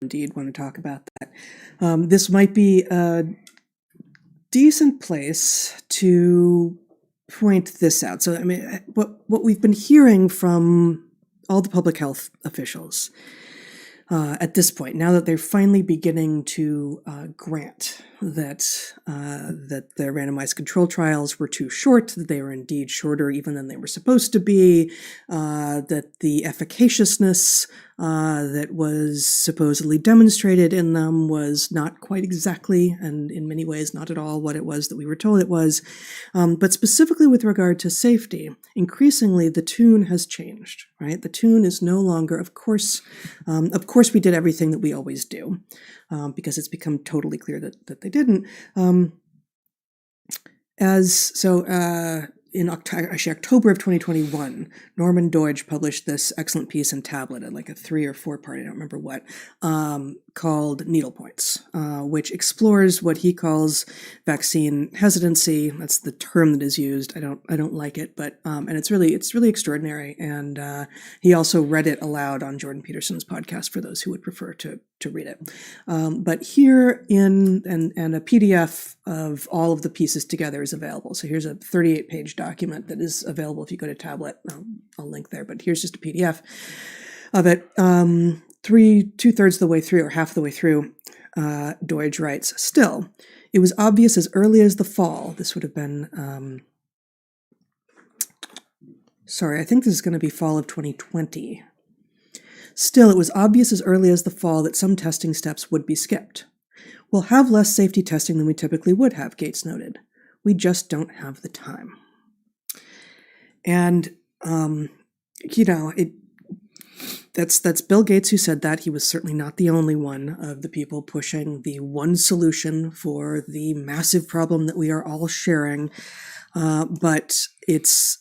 indeed want to talk about that. This might be a decent place to point this out. So, I mean, what we've been hearing from all the public health officials at this point, now that they're finally beginning to grant that the randomized control trials were too short, that they were indeed shorter even than they were supposed to be, that the efficaciousness that was supposedly demonstrated in them was not quite exactly, and in many ways not at all, what it was that we were told it was. But specifically with regard to safety, increasingly the tune has changed, right? The tune is no longer, of course we did everything that we always do, because it's become totally clear that they didn't. In October of 2021, Norman Doidge published this excellent piece in Tablet, at like a 3 or 4 part, I don't remember what, called Needle Points, which explores what he calls vaccine hesitancy. That's the term that is used. I don't like it, but and it's really extraordinary. And he also read it aloud on Jordan Peterson's podcast for those who would prefer to read it. But here and a PDF of all of the pieces together is available. So here's a 38-page document that is available if you go to Tablet. I'll link there, but here's just a PDF of it. 2/3 of the way through, or half the way through, Doidge writes, "Still, it was obvious as early as the fall," this would have been, I think this is going to be fall of 2020. "Still, it was obvious as early as the fall that some testing steps would be skipped. We'll have less safety testing than we typically would have," Gates noted. "We just don't have the time." And, that's Bill Gates who said that. He was certainly not the only one of the people pushing the one solution for the massive problem that we are all sharing. But it's,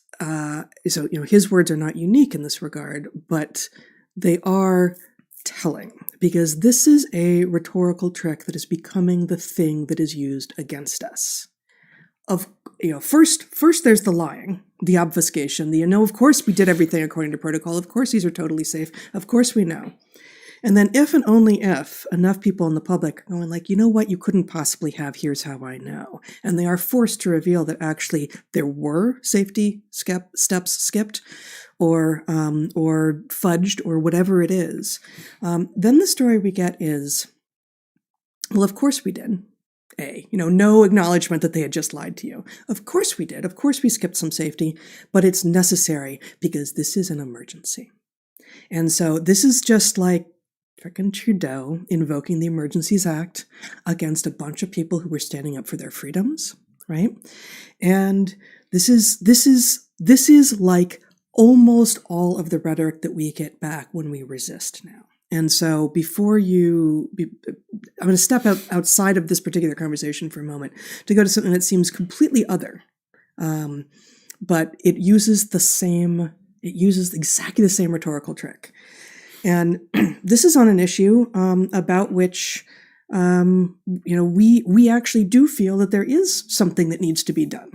his words are not unique in this regard, but they are telling, because this is a rhetorical trick that is becoming the thing that is used against us. First there's the lying, the obfuscation, of course we did everything according to protocol, of course these are totally safe, of course we know. And then if and only if enough people in the public are going like, you know what, you couldn't possibly have, here's how I know. And they are forced to reveal that actually there were safety steps skipped, or fudged, or whatever it is. Then the story we get is, well, of course we did. No acknowledgement that they had just lied to you. Of course we did. Of course we skipped some safety, but it's necessary because this is an emergency. And so this is just like frickin' Trudeau invoking the Emergencies Act against a bunch of people who were standing up for their freedoms, right? And this is like almost all of the rhetoric that we get back when we resist now. And so I'm going to step outside of this particular conversation for a moment to go to something that seems completely other, but it uses exactly the same rhetorical trick. And this is on an issue about which we actually do feel that there is something that needs to be done.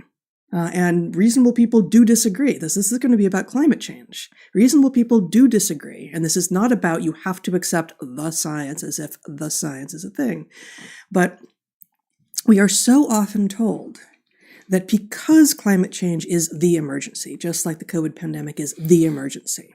And reasonable people do disagree. This is going to be about climate change. Reasonable people do disagree. And this is not about you have to accept the science as if the science is a thing. But we are so often told that because climate change is the emergency, just like the COVID pandemic is the emergency,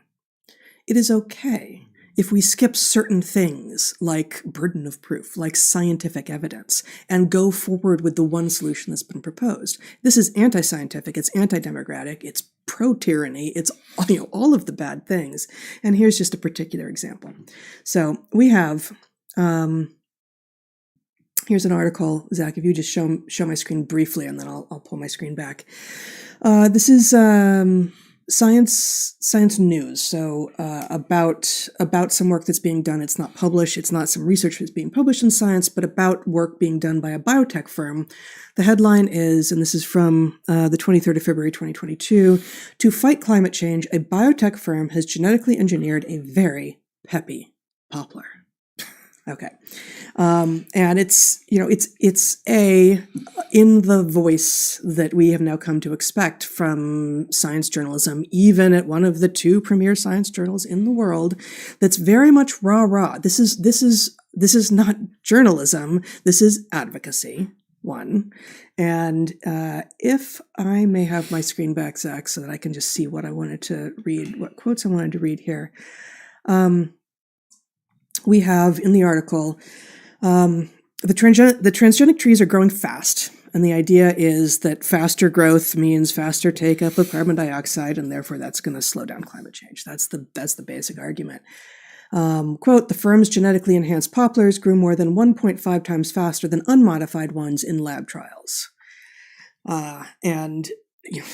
it is okay if we skip certain things like burden of proof, like scientific evidence, and go forward with the one solution that's been proposed. This is anti-scientific, it's anti-democratic, it's pro-tyranny, it's all of the bad things. And here's just a particular example. So we have, here's an article, Zach, if you just show my screen briefly, and then I'll pull my screen back. This is Science News, so about some work that's being done. It's not published, it's not some research that's being published in Science, but about work being done by a biotech firm. The headline is, and this is from the 23rd of February 2022, "To fight climate change, a biotech firm has genetically engineered a very peppy poplar." Okay. And it's in the voice that we have now come to expect from science journalism, even at one of the 2 premier science journals in the world, that's very much rah-rah. This is this is not journalism. This is advocacy. One. And if I may have my screen back, Zach, so that I can just see what I wanted to read, what quotes I wanted to read here. We have in the article, the transgenic trees are growing fast. And the idea is that faster growth means faster take-up of carbon dioxide, and therefore that's going to slow down climate change. That's the basic argument. Quote, the firm's genetically enhanced poplars grew more than 1.5 times faster than unmodified ones in lab trials. And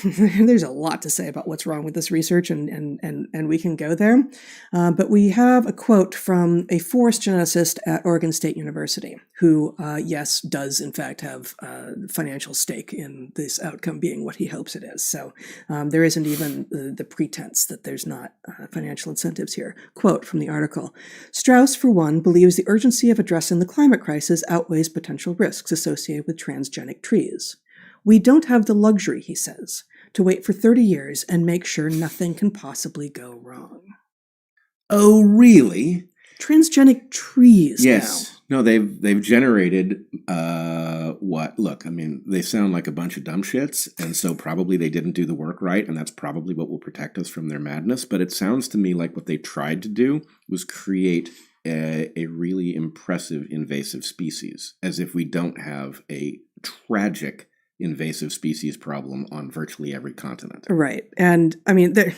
there's a lot to say about what's wrong with this research, and we can go there. But we have a quote from a forest geneticist at Oregon State University, who, yes, does in fact have a financial stake in this outcome being what he hopes it is. So there isn't even the pretense that there's not financial incentives here. Quote from the article, Strauss, for one, believes the urgency of addressing the climate crisis outweighs potential risks associated with transgenic trees. We don't have the luxury, he says, to wait for 30 years and make sure nothing can possibly go wrong. Oh, really? Transgenic trees. Yes. Now. No, they've generated what? Look, I mean, they sound like a bunch of dumb shits, and so probably they didn't do the work right, and that's probably what will protect us from their madness. But it sounds to me like what they tried to do was create a really impressive invasive species, as if we don't have a tragic invasive species problem on virtually every continent. Right. And I mean, they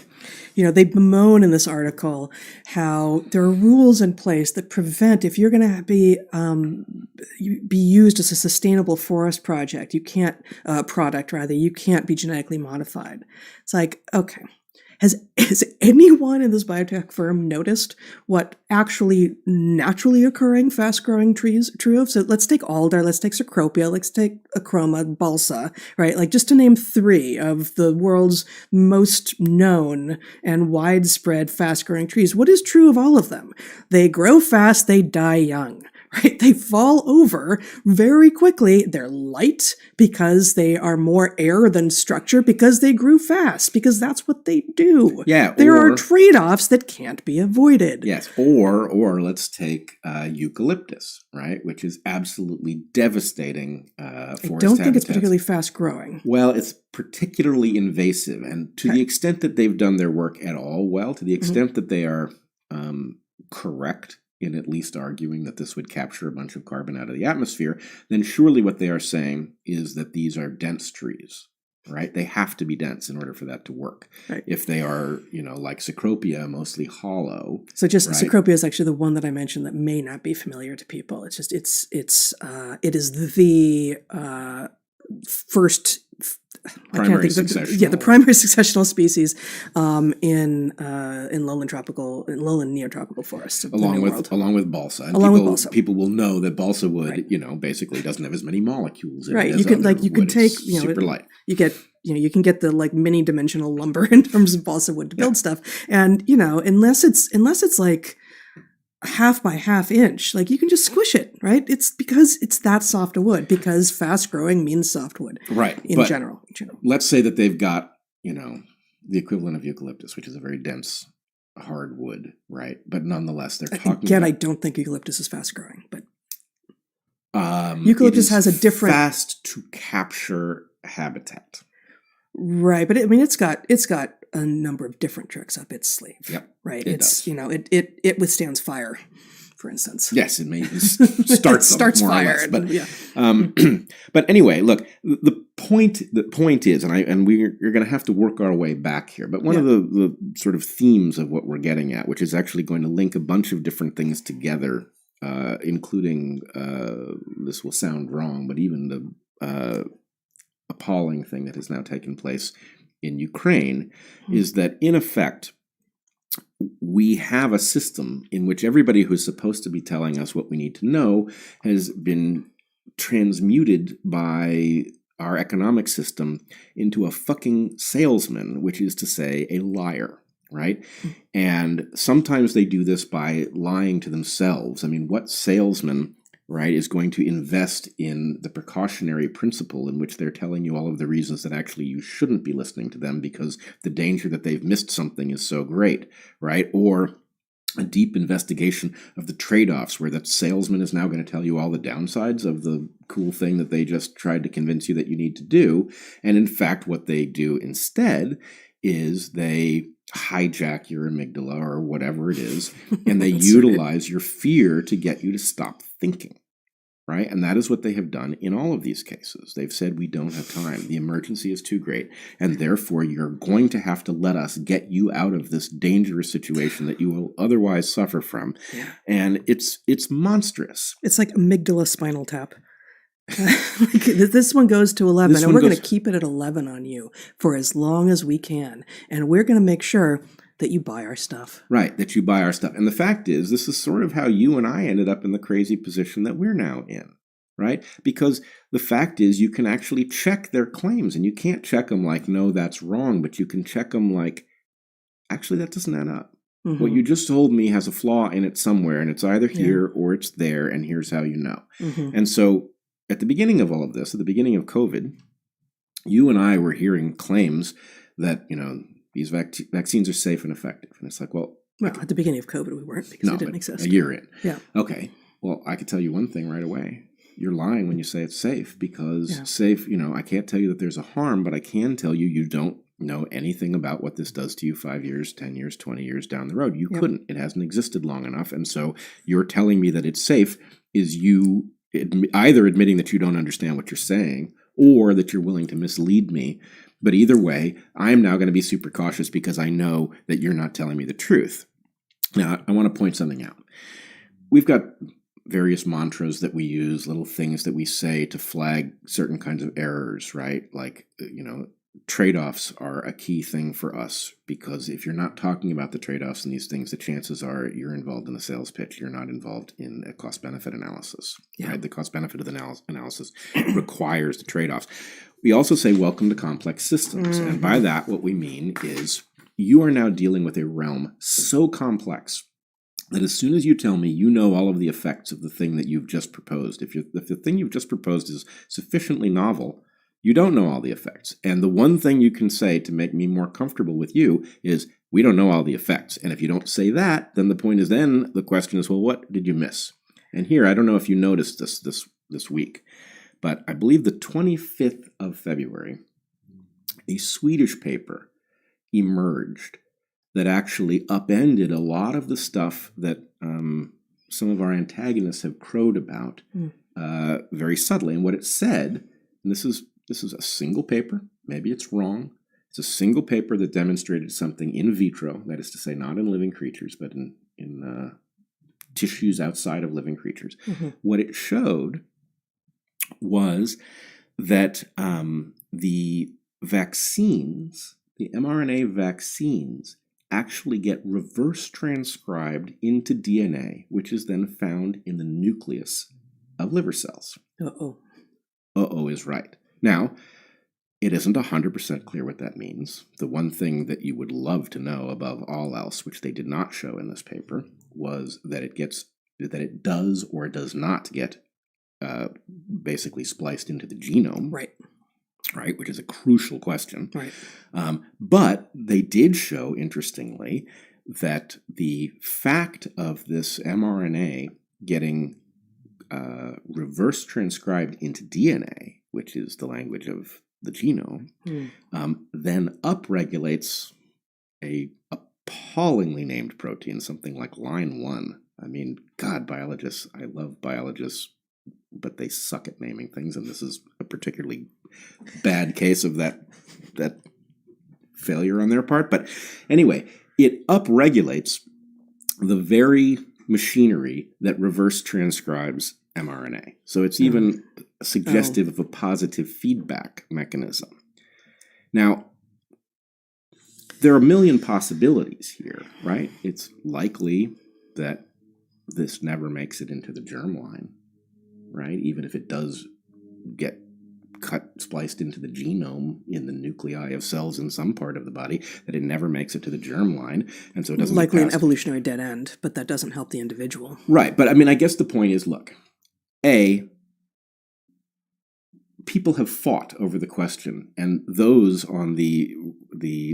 bemoan in this article how there are rules in place that prevent, if you're going to be used as a sustainable forest project, you can't, you can't be genetically modified. It's like, okay. Has anyone in this biotech firm noticed what actually naturally occurring fast-growing trees true of? So let's take alder, let's take cecropia, let's take acroma, balsa, right? Like just to name 3 of the world's most known and widespread fast-growing trees. What is true of all of them? They grow fast, they die young. Right? They fall over very quickly. They're light because they are more air than structure because they grew fast, because that's what they do. Yeah. There are trade-offs that can't be avoided. Yes. Or let's take eucalyptus, right? Which is absolutely devastating forest I don't think habitats. it's particularly fast growing. Well, it's particularly invasive. And to the extent that they've done their work at all well, to the extent that they are correct in at least arguing that this would capture a bunch of carbon out of the atmosphere, then surely what they are saying is that these are dense trees, right? They have to be dense in order for that to work. Right. If they are, like cecropia, mostly hollow. So just right? Cecropia is actually the one that I mentioned that may not be familiar to people. It's just, it is the first primary successional. Yeah, the primary successional species in lowland neotropical forests along with balsa. And people will know that balsa wood, right. Basically doesn't have as many molecules in right. it. Right. You can take super light. You can get the mini dimensional lumber in terms of balsa wood to build stuff, and unless it's like half by half inch, you can just squish it, right? It's because it's that soft a wood, because fast growing means soft wood, right? In general. Let's say that they've got the equivalent of eucalyptus, which is a very dense hardwood, right? But nonetheless, they're talking again. I don't think eucalyptus is fast growing, but eucalyptus has a different fast to capture habitat, right? But I mean, it's got a number of different tricks up its sleeve. Yep, right. It withstands fire, for instance. Yes, it may starts fire, less, but yeah. But anyway, look, the point is, and you're going to have to work our way back here. But one of the sort of themes of what we're getting at, which is actually going to link a bunch of different things together, including this will sound wrong, but even the appalling thing that has now taken place in Ukraine, is that in effect we have a system in which everybody who's supposed to be telling us what we need to know has been transmuted by our economic system into a fucking salesman, which is to say a liar, right? And sometimes they do this by lying to themselves. I mean, what salesman, right, is going to invest in the precautionary principle in which they're telling you all of the reasons that actually you shouldn't be listening to them because the danger that they've missed something is so great, right? Or a deep investigation of the trade-offs where that salesman is now going to tell you all the downsides of the cool thing that they just tried to convince you that you need to do. And in fact, what they do instead is they hijack your amygdala or whatever it is, and they utilize your fear to get you to stop thinking. Right? And that is what they have done in all of these cases. They've said, we don't have time. The emergency is too great. And therefore, you're going to have to let us get you out of this dangerous situation that you will otherwise suffer from. Yeah. And it's monstrous. It's like amygdala spinal tap. This one goes to 11, and we're going to keep it at 11 on you for as long as we can. And we're going to make sure that you buy our stuff. Right, that you buy our stuff. And the fact is, this is sort of how you and I ended up in the crazy position that we're now in, right? Because the fact is, you can actually check their claims, and you can't check them like, no, that's wrong, but you can check them like, actually, that doesn't add up. Mm-hmm. What you just told me has a flaw in it somewhere, and it's either here or it's there, and here's how you know. Mm-hmm. And so at the beginning of all of this, at the beginning of COVID, you and I were hearing claims that, these vaccines are safe and effective. And it's like, well, at the beginning of COVID, we weren't because it didn't exist. A year in. Yeah. Okay. Well, I could tell you one thing right away. You're lying when you say it's safe because safe, I can't tell you that there's a harm, but I can tell you you don't know anything about what this does to you 5 years, 10 years, 20 years down the road. You couldn't. It hasn't existed long enough. And so you're telling me that it's safe is you either admitting that you don't understand what you're saying or that you're willing to mislead me. But either way, I'm now going to be super cautious because I know that you're not telling me the truth. Now, I want to point something out. We've got various mantras that we use, little things that we say to flag certain kinds of errors, right? Like, trade-offs are a key thing for us because if you're not talking about the trade-offs and these things, the chances are you're involved in a sales pitch. You're not involved in a cost-benefit analysis, right? The cost-benefit of the analysis requires the trade-offs. We also say welcome to complex systems. Mm-hmm. And by that, what we mean is you are now dealing with a realm so complex that as soon as you tell me you know all of the effects of the thing that you've just proposed, if the thing you've just proposed is sufficiently novel, you don't know all the effects. And the one thing you can say to make me more comfortable with you is we don't know all the effects. And if you don't say that, then the question is, well, what did you miss? And here, I don't know if you noticed this week, but I believe the 25th of February, a Swedish paper emerged that actually upended a lot of the stuff that some of our antagonists have crowed about very subtly. And what it said, and this is a single paper, maybe it's wrong, it's a single paper that demonstrated something in vitro, that is to say not in living creatures, but in tissues outside of living creatures. Mm-hmm. What it showed was that the vaccines, the mRNA vaccines, actually get reverse transcribed into DNA, which is then found in the nucleus of liver cells. Uh-oh. Uh-oh is right. Now, it isn't 100% clear what that means. The one thing that you would love to know above all else, which they did not show in this paper, was that it does or does not get basically spliced into the genome. Right, which is a crucial question. Right. But they did show, interestingly, that the fact of this mRNA getting reverse transcribed into DNA, which is the language of the genome, then upregulates a appallingly named protein, something like line 1. I mean, God, biologists, I love biologists, but they suck at naming things, and this is a particularly bad case of that failure on their part. But anyway, it upregulates the very machinery that reverse transcribes mRNA. So it's even suggestive of a positive feedback mechanism. Now, there are a million possibilities here, right? It's likely that this never makes it into the germline, right? Even if it does get spliced into the genome in the nuclei of cells in some part of the body, that it never makes it to the germline, and so it doesn't likely an evolutionary dead end, but that doesn't help the individual. Right, but I mean, I guess the point is, look, people have fought over the question, and those on the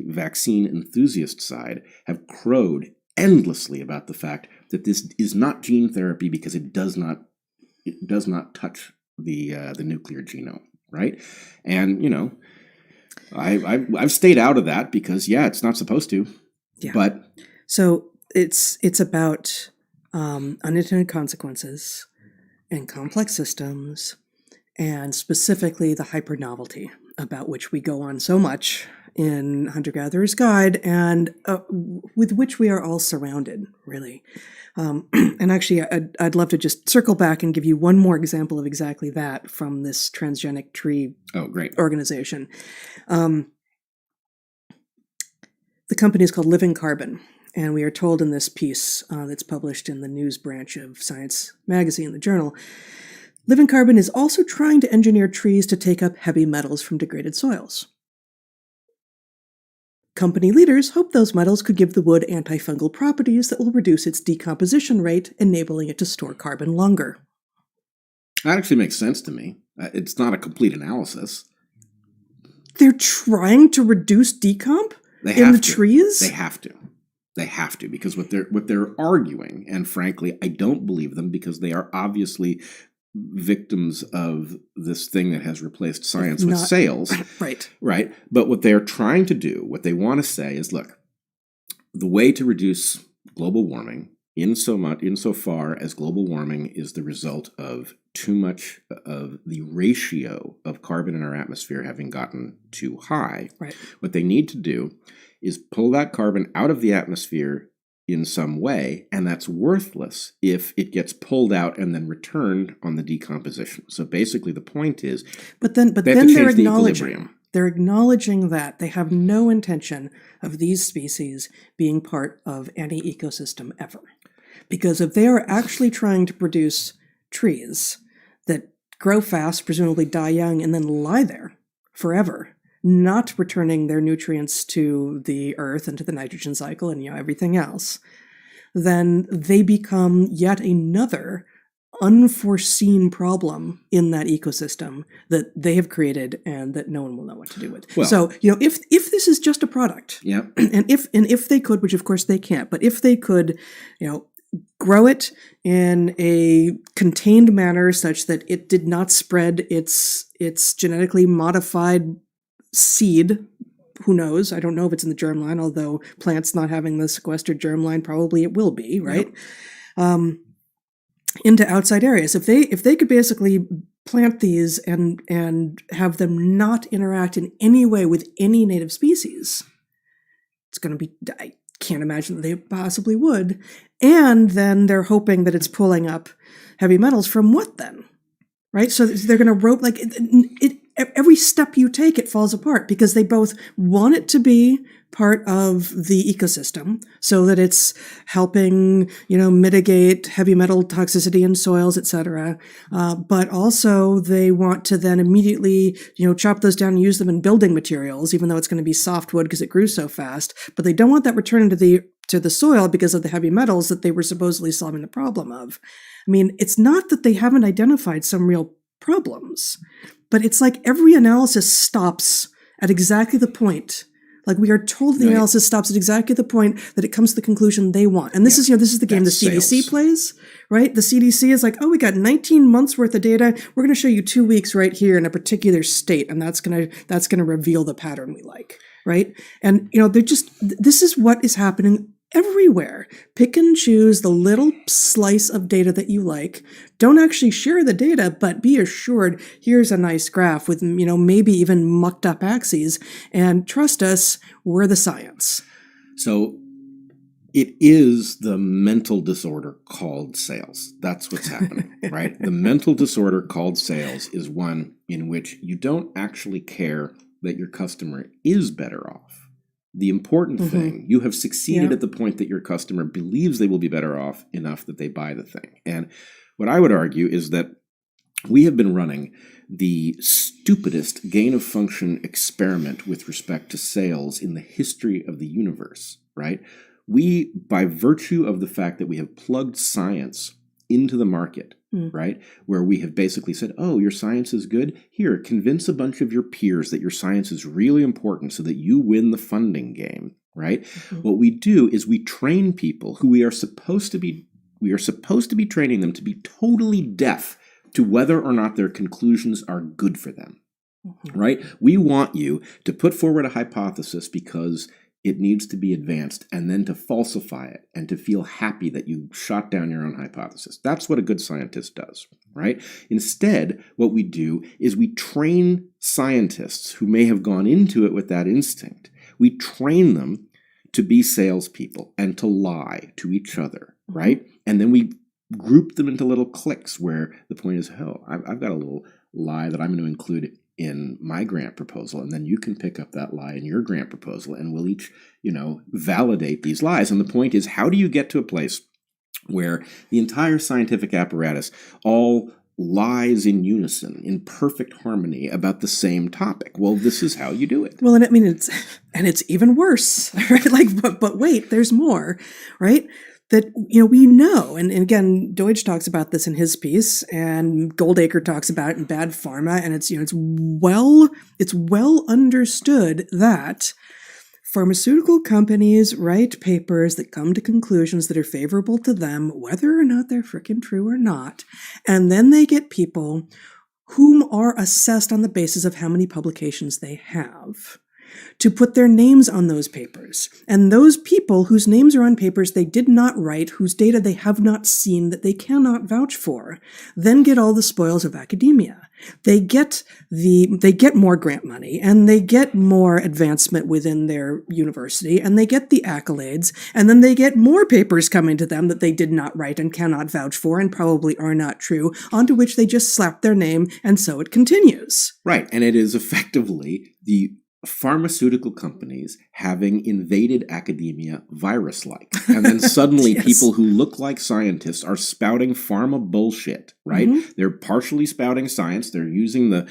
vaccine enthusiast side have crowed endlessly about the fact that this is not gene therapy because it does not touch the nuclear genome, right? And I've stayed out of that because it's not supposed to. Yeah. But so it's about unintended consequences and complex systems, and specifically the hyper-novelty about which we go on so much in Hunter-Gatherer's Guide, and with which we are all surrounded, really. And actually, I'd love to just circle back and give you one more example of exactly that from this transgenic tree organization. The company is called Living Carbon, and we are told in this piece that's published in the news branch of Science magazine, the journal, Living Carbon is also trying to engineer trees to take up heavy metals from degraded soils. Company leaders hope those metals could give the wood antifungal properties that will reduce its decomposition rate, enabling it to store carbon longer. That actually makes sense to me. It's not a complete analysis. They're trying to reduce decomp in the trees? They have to. They have to, because what they're arguing, and frankly, I don't believe them because they are obviously victims of this thing that has replaced science with sales. Right. But what they're trying to do, what they want to say is, look, the way to reduce global warming insofar as global warming is the result of too much of the ratio of carbon in our atmosphere having gotten too high. Right. What they need to do is pull that carbon out of the atmosphere in some way, and that's worthless if it gets pulled out and then returned on the decomposition. So basically the point is, but then they're acknowledging that they have no intention of these species being part of any ecosystem ever. Because if they are actually trying to produce trees that grow fast, presumably die young, and then lie there forever, not returning their nutrients to the earth and to the nitrogen cycle and everything else, then they become yet another unforeseen problem in that ecosystem that they have created and that no one will know what to do with. Well, so, if this is just a product, and if they could, which of course they can't, but if they could, grow it in a contained manner such that it did not spread its genetically modified seed, who knows? I don't know if it's in the germline, although plants not having the sequestered germline, probably it will be, right? Yep. Into outside areas. If they could basically plant these and have them not interact in any way with any native species, it's going to be, I can't imagine that they possibly would. And then they're hoping that it's pulling up heavy metals from what then? Right? So they're going to rope, like, every step you take, it falls apart because they both want it to be part of the ecosystem so that it's helping, mitigate heavy metal toxicity in soils, etc. But also they want to then immediately, chop those down and use them in building materials, even though it's going to be softwood because it grew so fast. But they don't want that returned to the soil because of the heavy metals that they were supposedly solving the problem of. I mean, it's not that they haven't identified some real problems, but it's like every analysis stops at exactly the point. Like we are told the analysis stops at exactly the point that it comes to the conclusion they want. And this is the game the CDC plays, right? The CDC is like, oh, we got 19 months worth of data. We're going to show you 2 weeks right here in a particular state. And that's going to reveal the pattern we like, right? And, this is what is happening everywhere. Pick and choose the little slice of data that you like. Don't actually share the data, but be assured, here's a nice graph with, maybe even mucked up axes, and trust us, we're the science. So it is the mental disorder called sales. That's what's happening, right? The mental disorder called sales is one in which you don't actually care that your customer is better off. The important thing, you have succeeded at the point that your customer believes they will be better off enough that they buy the thing. And what I would argue is that we have been running the stupidest gain-of-function experiment with respect to sales in the history of the universe, right? We, by virtue of the fact that we have plugged science into the market, right, where we have basically said, oh, your science is good. Here, convince a bunch of your peers that your science is really important so that you win the funding game. right? What we do is we train people who we are supposed to be training them to be totally deaf to whether or not their conclusions are good for them, right? We want you to put forward a hypothesis because it needs to be advanced, and then to falsify it and to feel happy that you shot down your own hypothesis. That's what a good scientist does, right? Instead, what we do is we train scientists who may have gone into it with that instinct. We train them to be salespeople and to lie to each other, right? And then we group them into little cliques where the point is, oh, I've got a little lie that I'm going to include in my grant proposal, and then you can pick up that lie in your grant proposal, and we'll each, validate these lies. And the point is, how do you get to a place where the entire scientific apparatus all lies in unison, in perfect harmony about the same topic? Well, this is how you do it. Well, and it's even worse, right? But wait, there's more, right? That, we know, and again, Deutsch talks about this in his piece, and Goldacre talks about it in Bad Pharma, and it's well understood that pharmaceutical companies write papers that come to conclusions that are favorable to them, whether or not they're frickin' true or not, and then they get people whom are assessed on the basis of how many publications they have to put their names on those papers. And those people whose names are on papers they did not write, whose data they have not seen, that they cannot vouch for, then get all the spoils of academia. They get more grant money, and they get more advancement within their university, and they get the accolades, and then they get more papers coming to them that they did not write and cannot vouch for and probably are not true, onto which they just slap their name, and so it continues. Right, and it is effectively the pharmaceutical companies having invaded academia virus-like. And then suddenly yes. People who look like scientists are spouting pharma bullshit, right? They're partially spouting science. They're using the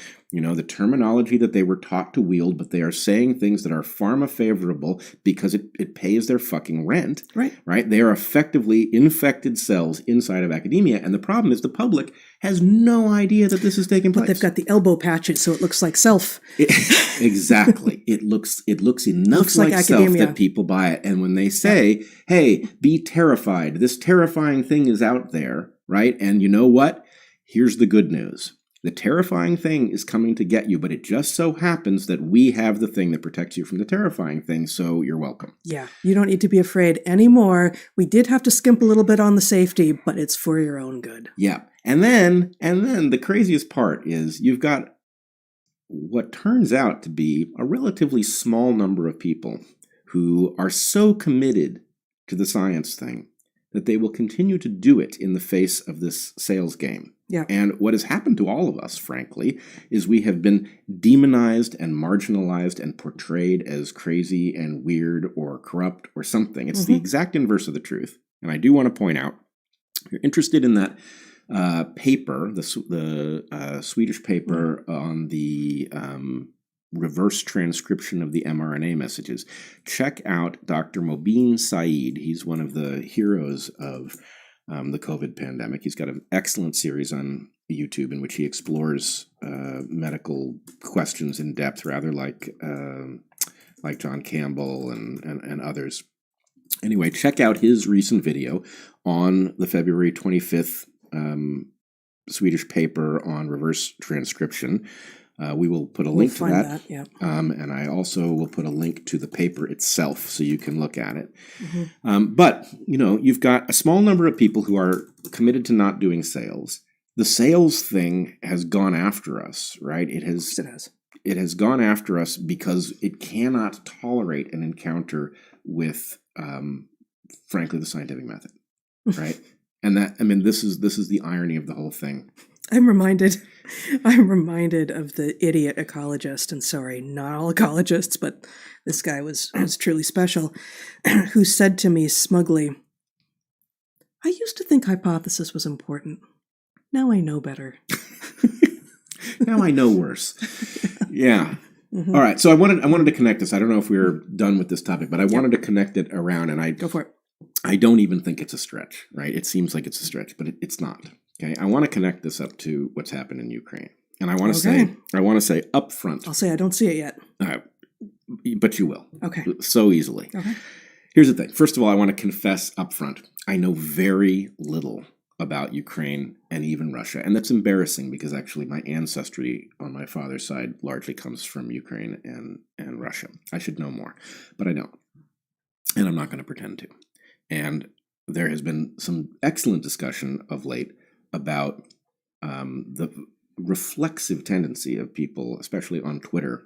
terminology that they were taught to wield, but they are saying things that are pharma favorable because it pays their fucking rent, right? They are effectively infected cells inside of academia. And the problem is the public has no idea that this is taking place. But they've got the elbow patches, so it looks like self. Exactly. It looks enough like self that people buy it. And when they say, hey, be terrified, this terrifying thing is out there, right? And you know what? Here's the good news. The terrifying thing is coming to get you, but it just so happens that we have the thing that protects you from the terrifying thing, so you're welcome. Yeah, you don't need to be afraid anymore. We did have to skimp a little bit on the safety, but it's for your own good. Yeah. And then the craziest part is you've got what turns out to be a relatively small number of people who are so committed to the science thing that they will continue to do it in the face of this sales game. Yeah. And what has happened to all of us, frankly, is we have been demonized and marginalized and portrayed as crazy and weird or corrupt or something. It's the exact inverse of the truth. And I do want to point out, if you're interested in that paper, the Swedish paper on the reverse transcription of the mRNA messages, check out Dr. Mobeen Saeed. He's one of the heroes of the COVID pandemic. He's got an excellent series on YouTube in which he explores medical questions in depth, rather like John Campbell and others. Anyway, check out his recent video on the February 25th Swedish paper on reverse transcription. We will put a link to that. And I also will put a link to the paper itself so you can look at it. But, you've got a small number of people who are committed to not doing sales. The sales thing has gone after us, right? It has gone after us because it cannot tolerate an encounter with, frankly, the scientific method, right? And this is the irony of the whole thing. I'm reminded of the idiot ecologist, and sorry, not all ecologists, but this guy was truly special, who said to me smugly, I used to think hypothesis was important. Now I know better. Now I know worse. Yeah. All right. So I wanted to connect this. I don't know if we were done with this topic, but I wanted to connect it around, and go for it. I don't even think it's a stretch, right? It seems like it's a stretch, but it's not. Okay, I want to connect this up to what's happened in Ukraine, and I want to say up front. I'll say I don't see it yet. But you will. Okay. So easily. Okay. Here's the thing. First of all, I want to confess up front, I know very little about Ukraine and even Russia. And that's embarrassing because actually my ancestry on my father's side largely comes from Ukraine and Russia. I should know more, but I don't. And I'm not going to pretend to. And there has been some excellent discussion of late about the reflexive tendency of people, especially on Twitter,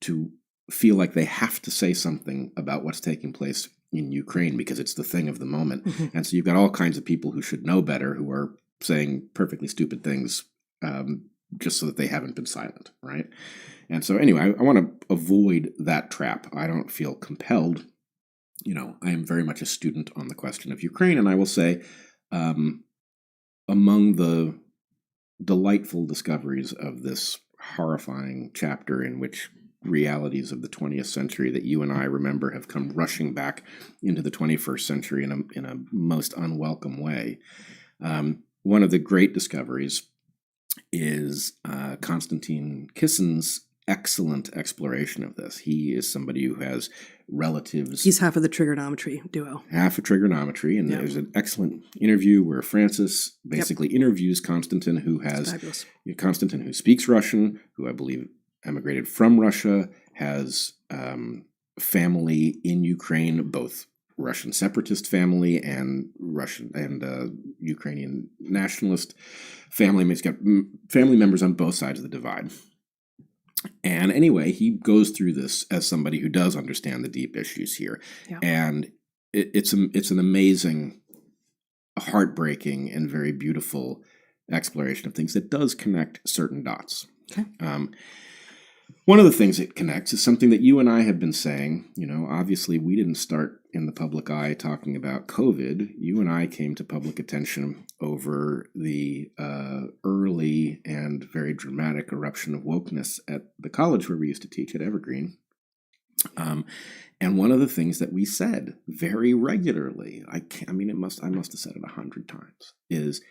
to feel like they have to say something about what's taking place in Ukraine because it's the thing of the moment. Mm-hmm. And so you've got all kinds of people who should know better who are saying perfectly stupid things just so that they haven't been silent, right? And so anyway, I want to avoid that trap. I don't feel compelled. I am very much a student on the question of Ukraine, and I will say among the delightful discoveries of this horrifying chapter in which realities of the 20th century that you and I remember have come rushing back into the 21st century in a most unwelcome way. One of the great discoveries is Konstantin Kissin's excellent exploration of this. He is somebody who has relatives. He's half of the trigonometry duo. Half of trigonometry, and there's an excellent interview where Francis basically interviews Konstantin, who speaks Russian, who I believe emigrated from Russia, has family in Ukraine, both Russian separatist family and Russian and Ukrainian nationalist family. He's got family members on both sides of the divide. And anyway, he goes through this as somebody who does understand the deep issues here. Yeah. And it's an amazing, heartbreaking, and very beautiful exploration of things that does connect certain dots. Okay. One of the things it connects is something that you and I have been saying. Obviously we didn't start in the public eye talking about COVID. You and I came to public attention over the early and very dramatic eruption of wokeness at the college where we used to teach at Evergreen. And one of the things that we said very regularly, I must have said it 100 times, is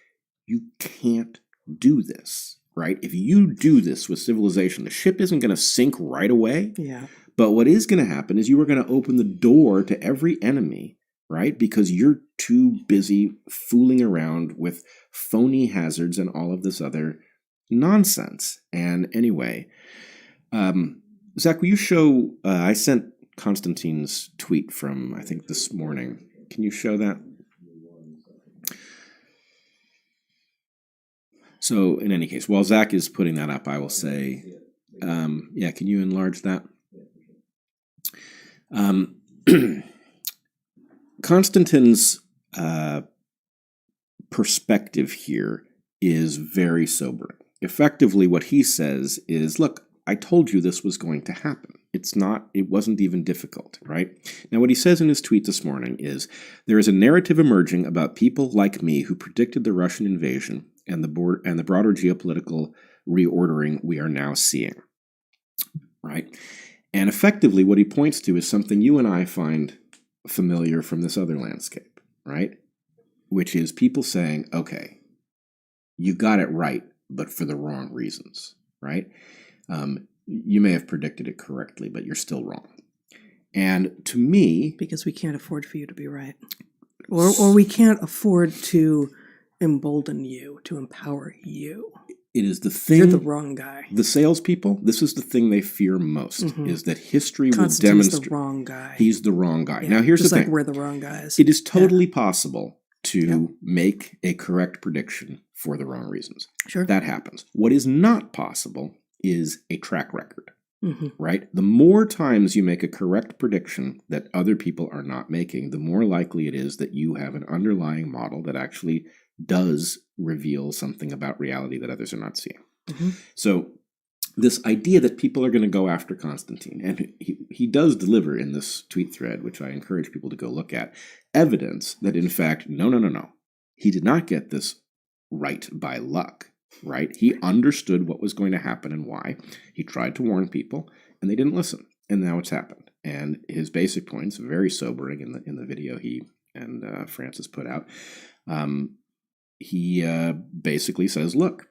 you can't do this. Right? If you do this with civilization, the ship isn't going to sink right away. Yeah. But what is going to happen is you are going to open the door to every enemy, right? Because you're too busy fooling around with phony hazards and all of this other nonsense. And anyway, Zach, will you show, I sent Konstantin's tweet from, I think, this morning. Can you show that? So in any case, while Zach is putting that up, I will say, can you enlarge that? Konstantin's perspective here is very sobering. Effectively, what he says is, look, I told you this was going to happen. It wasn't even difficult, right? Now, what he says in his tweet this morning is, there is a narrative emerging about people like me who predicted the Russian invasion and the broader geopolitical reordering we are now seeing, right? And effectively, what he points to is something you and I find familiar from this other landscape, right? Which is people saying, okay, you got it right, but for the wrong reasons, right? You may have predicted it correctly, but you're still wrong. And to me... Because we can't afford for you to be right. Or we can't afford to embolden you, to empower you. It is the thing... You're the wrong guy. The salespeople, this is the thing they fear most, is that history will demonstrate... the wrong guy. He's the wrong guy. Yeah, now, here's the thing. Just like we're the wrong guys. It is totally possible to make a correct prediction for the wrong reasons. Sure. That happens. What is not possible is a track record, right? The more times you make a correct prediction that other people are not making, the more likely it is that you have an underlying model that actually does reveal something about reality that others are not seeing. So this idea that people are going to go after Konstantin, and he does deliver in this tweet thread, which I encourage people to go look at, evidence that in fact, no, he did not get this right by luck. Right? He understood what was going to happen and why. He tried to warn people, and they didn't listen. And now it's happened. And his basic points, very sobering in the video he and Francis put out. He basically says, look,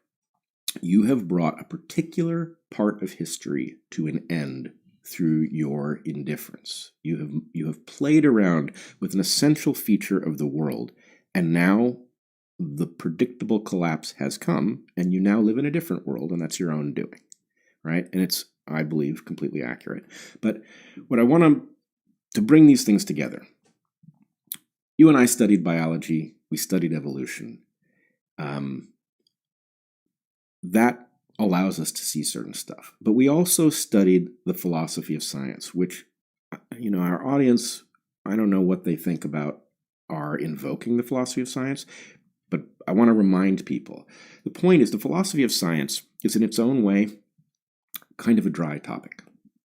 you have brought a particular part of history to an end through your indifference. You have played around with an essential feature of the world, and now the predictable collapse has come, and you now live in a different world, and that's your own doing, right? And it's, I believe, completely accurate. But what I want to bring these things together, you and I studied biology, we studied evolution. That allows us to see certain stuff. But we also studied the philosophy of science, which, our audience, I don't know what they think about our invoking the philosophy of science, but I want to remind people. The point is, the philosophy of science is in its own way kind of a dry topic,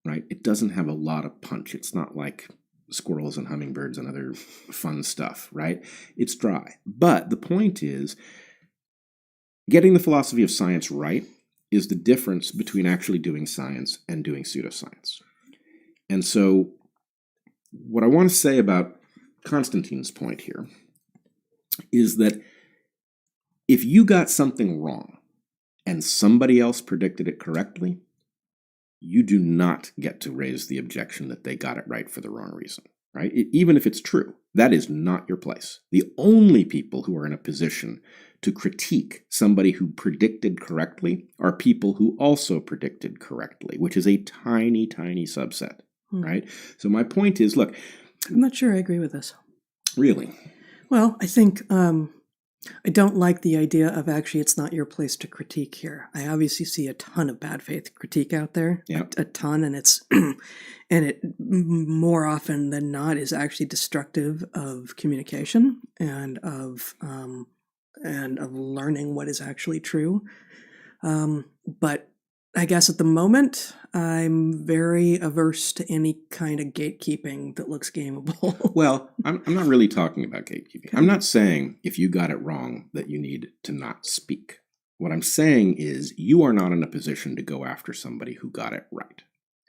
right? It doesn't have a lot of punch. It's not like squirrels and hummingbirds and other fun stuff, right? It's dry. But the point is, getting the philosophy of science right is the difference between actually doing science and doing pseudoscience. And so what I want to say about Constantine's point here is that if you got something wrong and somebody else predicted it correctly, you do not get to raise the objection that they got it right for the wrong reason, right? Even if it's true, that is not your place. The only people who are in a position to critique somebody who predicted correctly are people who also predicted correctly, which is a tiny, tiny subset, right? So my point is, look. I'm not sure I agree with this. Really? Well, I think I don't like the idea of actually it's not your place to critique here. I obviously see a ton of bad faith critique out there, a ton, and it's and it more often than not is actually destructive of communication and of learning what is actually true. But I guess at the moment, I'm very averse to any kind of gatekeeping that looks gameable. Well, I'm not really talking about gatekeeping. Okay. I'm not saying if you got it wrong that you need to not speak. What I'm saying is you are not in a position to go after somebody who got it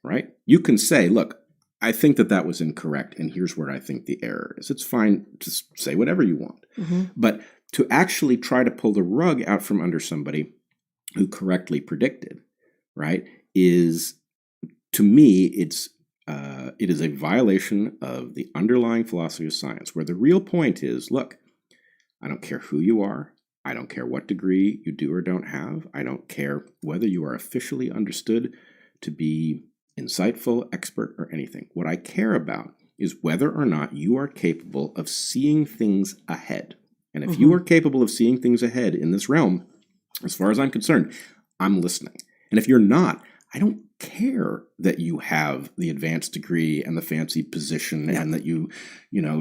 right? You can say, look, I think that was incorrect, and here's where I think the error is. It's fine to say whatever you want. Mm-hmm. But to actually try to pull the rug out from under somebody who correctly predicted, right, is, to me, it is a violation of the underlying philosophy of science, where the real point is, look, I don't care who you are. I don't care what degree you do or don't have. I don't care whether you are officially understood to be insightful, expert, or anything. What I care about is whether or not you are capable of seeing things ahead. And if you are capable of seeing things ahead in this realm, as far as I'm concerned, I'm listening. And if you're not, I don't care that you have the advanced degree and the fancy position and that you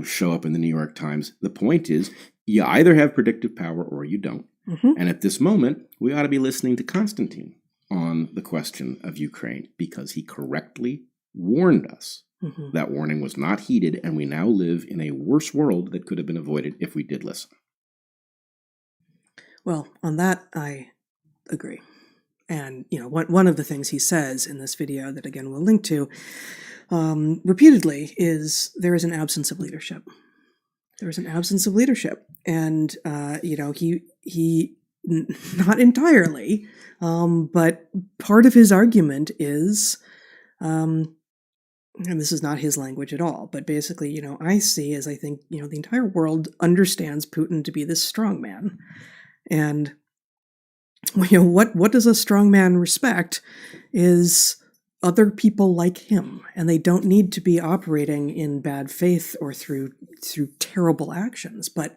show up in the New York Times. The point is, you either have predictive power or you don't. Mm-hmm. And at this moment, we ought to be listening to Constantine on the question of Ukraine, because he correctly warned us. Mm-hmm. That warning was not heeded, and we now live in a worse world that could have been avoided if we did listen. Well, on that, I agree. And, one of the things he says in this video that, again, we'll link to repeatedly is there is an absence of leadership. There is an absence of leadership. And, he not entirely, but part of his argument is, and this is not his language at all, but basically, I think, the entire world understands Putin to be this strong man. And what does a strong man respect is other people like him, and they don't need to be operating in bad faith or through terrible actions. But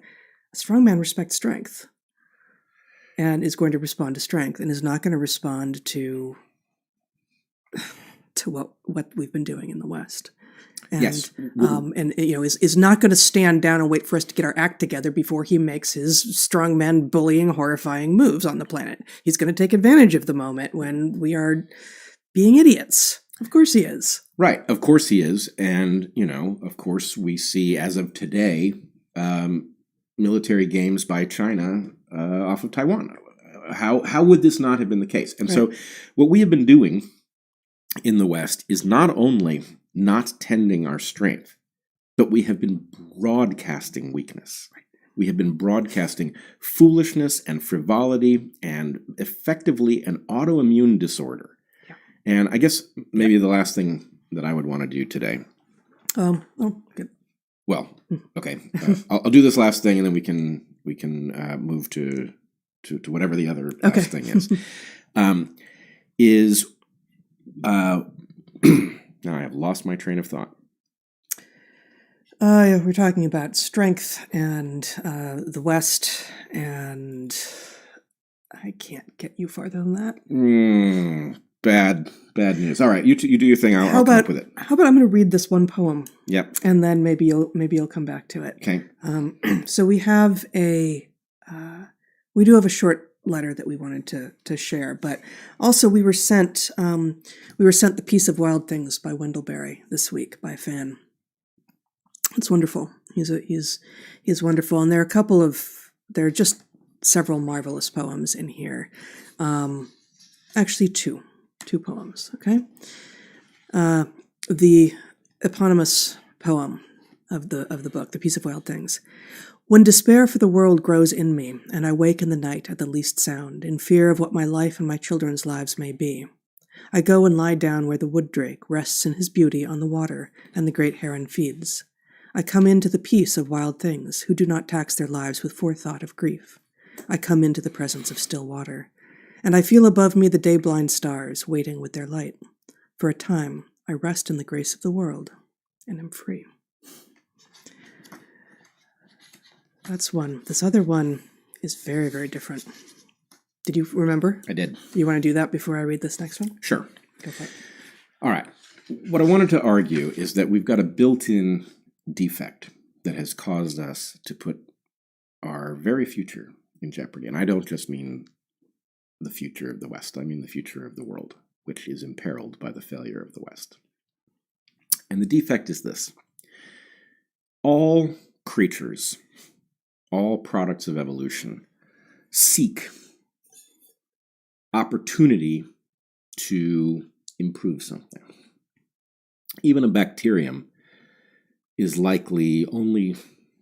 a strong man respects strength and is going to respond to strength and is not going to respond to what we've been doing in the West. And, yes. Is not going to stand down and wait for us to get our act together before he makes his strongman bullying, horrifying moves on the planet. He's going to take advantage of the moment when we are being idiots. Of course he is. Right. Of course he is. And, of course we see, as of today, military games by China off of Taiwan. How would this not have been the case? And so what we have been doing in the West is not only not tending our strength, but we have been broadcasting weakness. We have been broadcasting foolishness and frivolity and effectively an autoimmune disorder. Yeah. And I guess maybe the last thing that I would want to do today. Good. Well, okay. I'll do this last thing, and then we can move to whatever the other last thing is. Now I have lost my train of thought. We're talking about strength and the West, and I can't get you farther than that. Bad news. All right, you do your thing. I'll come up with it. How about I'm going to read this one poem? Yep. And then maybe you'll come back to it. Okay. So we have we do have a short letter that we wanted to share, but also we were sent The Piece of Wild Things by Wendell Berry this week by a fan. It's wonderful. He's wonderful, and there are just several marvelous poems in here. Actually, two poems. Okay, the eponymous poem of the book, The Piece of Wild Things. When despair for the world grows in me, and I wake in the night at the least sound, in fear of what my life and my children's lives may be, I go and lie down where the wood drake rests in his beauty on the water, and the great heron feeds. I come into the peace of wild things, who do not tax their lives with forethought of grief. I come into the presence of still water, and I feel above me the day-blind stars waiting with their light. For a time, I rest in the grace of the world, and am free. That's one. This other one is very, very different. Did you remember? I did. You want to do that before I read this next one? Sure. Go for it. All right. What I wanted to argue is that we've got a built-in defect that has caused us to put our very future in jeopardy. And I don't just mean the future of the West. I mean the future of the world, which is imperiled by the failure of the West. And the defect is this. All creatures, all products of evolution, seek opportunity to improve something. Even a bacterium is likely only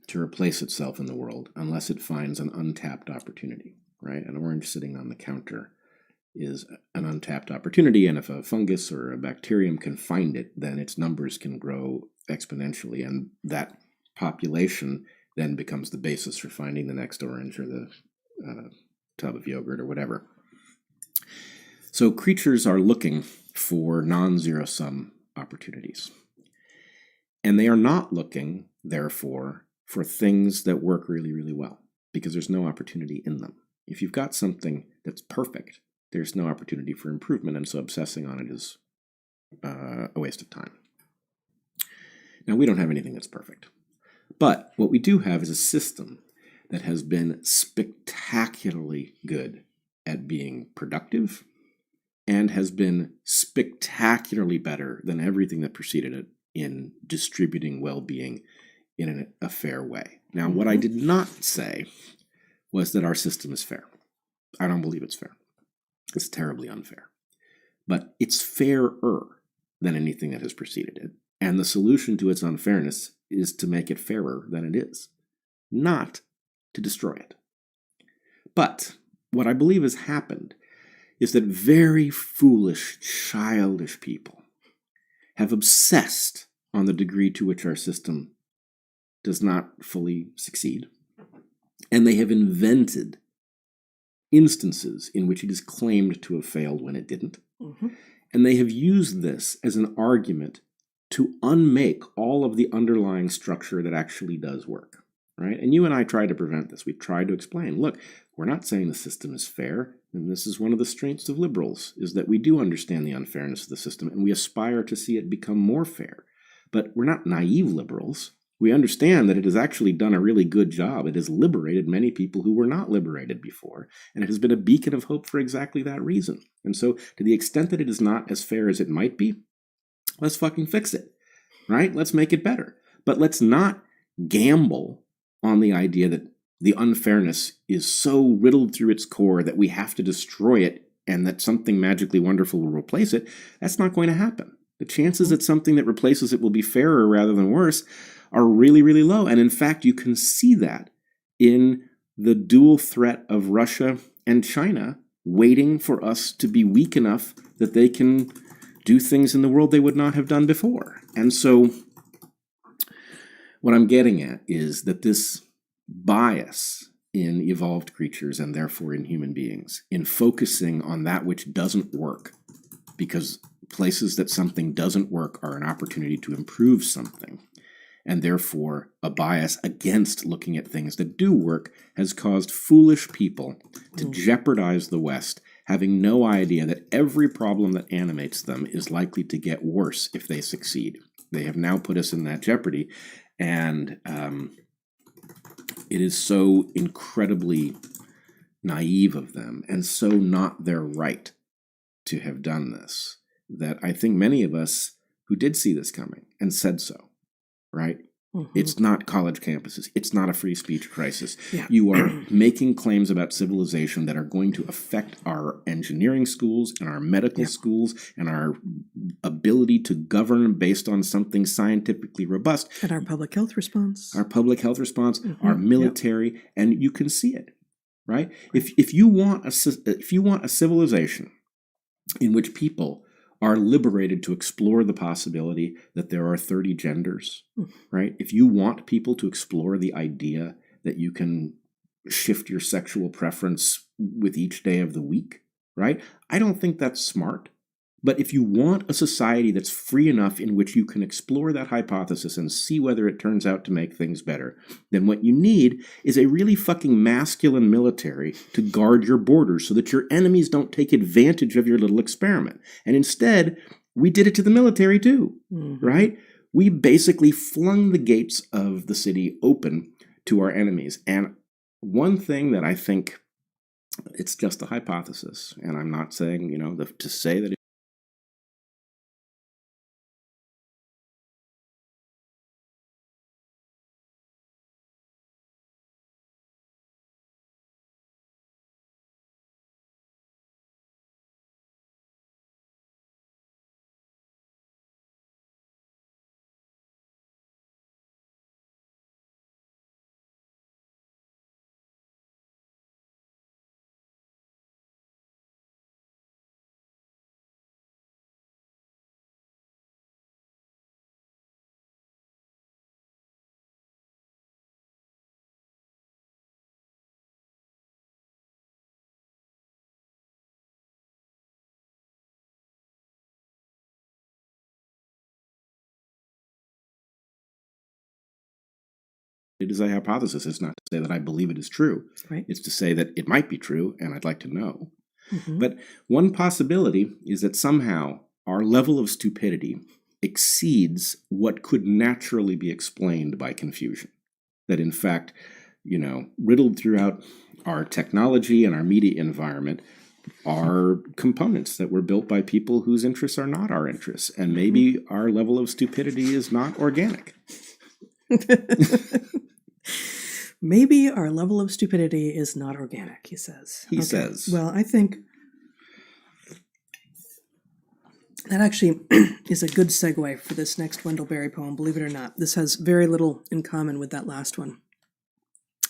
to replace itself in the world unless it finds an untapped opportunity, right? An orange sitting on the counter is an untapped opportunity, and if a fungus or a bacterium can find it, then its numbers can grow exponentially, and that population then becomes the basis for finding the next orange or the tub of yogurt or whatever. So creatures are looking for non-zero-sum opportunities. And they are not looking, therefore, for things that work really, really well, because there's no opportunity in them. If you've got something that's perfect, there's no opportunity for improvement, and so obsessing on it is a waste of time. Now, we don't have anything that's perfect. But what we do have is a system that has been spectacularly good at being productive and has been spectacularly better than everything that preceded it in distributing well-being in a fair way. Now, what I did not say was that our system is fair. I don't believe it's fair. It's terribly unfair. But it's fairer than anything that has preceded it. And the solution to its unfairness is to make it fairer than it is, not to destroy it. But what I believe has happened is that very foolish, childish people have obsessed on the degree to which our system does not fully succeed. And they have invented instances in which it is claimed to have failed when it didn't. Mm-hmm. And they have used this as an argument to unmake all of the underlying structure that actually does work, right? And you and I tried to prevent this. We tried to explain, look, we're not saying the system is fair, and this is one of the strengths of liberals, is that we do understand the unfairness of the system, and we aspire to see it become more fair. But we're not naive liberals. We understand that it has actually done a really good job. It has liberated many people who were not liberated before, and it has been a beacon of hope for exactly that reason. And so, to the extent that it is not as fair as it might be, let's fucking fix it, right? Let's make it better. But let's not gamble on the idea that the unfairness is so riddled through its core that we have to destroy it and that something magically wonderful will replace it. That's not going to happen. The chances that something that replaces it will be fairer rather than worse are really, really low. And in fact, you can see that in the dual threat of Russia and China waiting for us to be weak enough that they can do things in the world they would not have done before. And so what I'm getting at is that this bias in evolved creatures and therefore in human beings, in focusing on that which doesn't work, because places that something doesn't work are an opportunity to improve something, and therefore a bias against looking at things that do work, has caused foolish people to jeopardize the West, having no idea that every problem that animates them is likely to get worse if they succeed. They have now put us in that jeopardy, and it is so incredibly naive of them and so not their right to have done this that I think many of us who did see this coming and said so, right? Mm-hmm. It's not college campuses. It's not a free speech crisis. Yeah. You are making claims about civilization that are going to affect our engineering schools and our medical schools and our ability to govern based on something scientifically robust. And our public health response. Our public health response, our military, and you can see it, right? If you want a civilization in which people are liberated to explore the possibility that there are 30 genders, right? If you want people to explore the idea that you can shift your sexual preference with each day of the week, right? I don't think that's smart. But if you want a society that's free enough in which you can explore that hypothesis and see whether it turns out to make things better, then what you need is a really fucking masculine military to guard your borders so that your enemies don't take advantage of your little experiment. And instead, we did it to the military too, right? We basically flung the gates of the city open to our enemies. And one thing that I think, it's just a hypothesis, and I'm not saying, to say that it is a hypothesis. It's not to say that I believe it is true. Right. It's to say that it might be true, and I'd like to know. But one possibility is that somehow our level of stupidity exceeds what could naturally be explained by confusion. That in fact, riddled throughout our technology and our media environment are components that were built by people whose interests are not our interests. And maybe our level of stupidity is not organic. Maybe our level of stupidity is not organic, he says. He says. Well, I think that actually is a good segue for this next Wendell Berry poem, believe it or not. This has very little in common with that last one.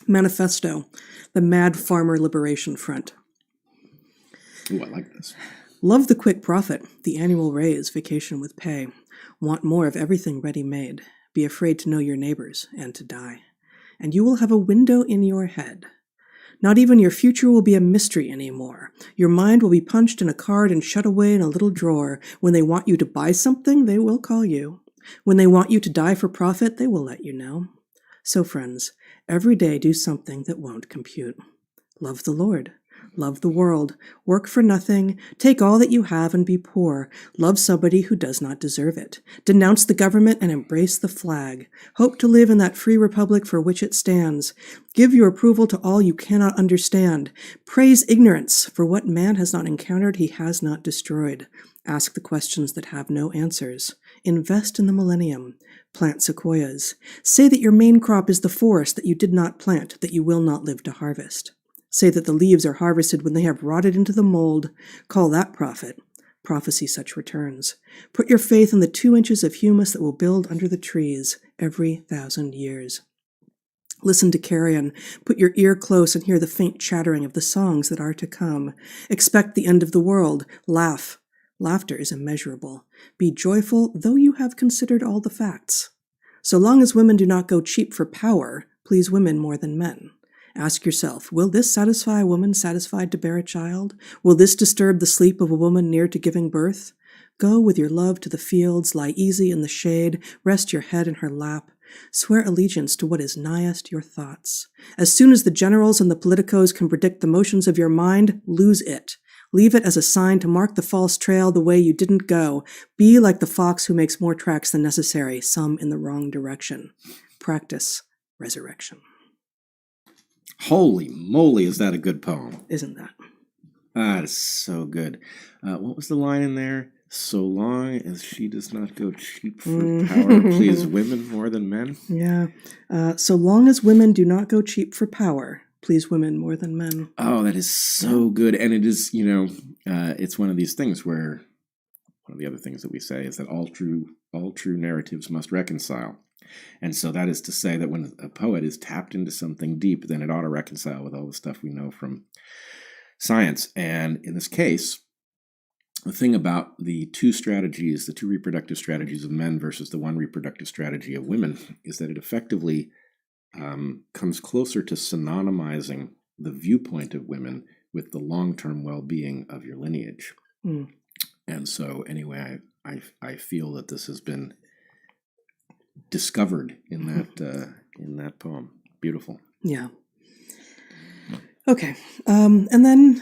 Manifesto, the Mad Farmer Liberation Front. Ooh, I like this. Love the quick profit, the annual raise, vacation with pay. Want more of everything ready-made. Be afraid to know your neighbors and to die. And you will have a window in your head. Not even your future will be a mystery anymore. Your mind will be punched in a card and shut away in a little drawer. When they want you to buy something, they will call you. When they want you to die for profit, they will let you know. So friends, every day do something that won't compute. Love the Lord. Love the world. Work for nothing. Take all that you have and be poor. Love somebody who does not deserve it. Denounce the government and embrace the flag. Hope to live in that free republic for which it stands. Give your approval to all you cannot understand. Praise ignorance, for what man has not encountered, he has not destroyed. Ask the questions that have no answers. Invest in the millennium. Plant sequoias. Say that your main crop is the forest that you did not plant, that you will not live to harvest. Say that the leaves are harvested when they have rotted into the mold. Call that profit. Prophecy such returns. Put your faith in the 2 inches of humus that will build under the trees every 1,000 years. Listen to carrion. Put your ear close and hear the faint chattering of the songs that are to come. Expect the end of the world. Laugh. Laughter is immeasurable. Be joyful, though you have considered all the facts. So long as women do not go cheap for power, please women more than men. Ask yourself, will this satisfy a woman satisfied to bear a child? Will this disturb the sleep of a woman near to giving birth? Go with your love to the fields, lie easy in the shade, rest your head in her lap. Swear allegiance to what is nighest your thoughts. As soon as the generals and the politicos can predict the motions of your mind, lose it. Leave it as a sign to mark the false trail the way you didn't go. Be like the fox who makes more tracks than necessary, some in the wrong direction. Practice resurrection. Holy moly, is that a good poem? Isn't that? That is so good. What was the line in there? So long as she does not go cheap for power, please women more than men. Yeah. So long as women do not go cheap for power, please women more than men. Oh, that is so good. And it is, it's one of these things where one of the other things that we say is that all true narratives must reconcile. And so that is to say that when a poet is tapped into something deep, then it ought to reconcile with all the stuff we know from science. And in this case, the thing about the two reproductive strategies of men versus the one reproductive strategy of women, is that it effectively comes closer to synonymizing the viewpoint of women with the long-term well-being of your lineage. And so anyway, I feel that this has been discovered in that poem. Beautiful. Yeah. Okay. And then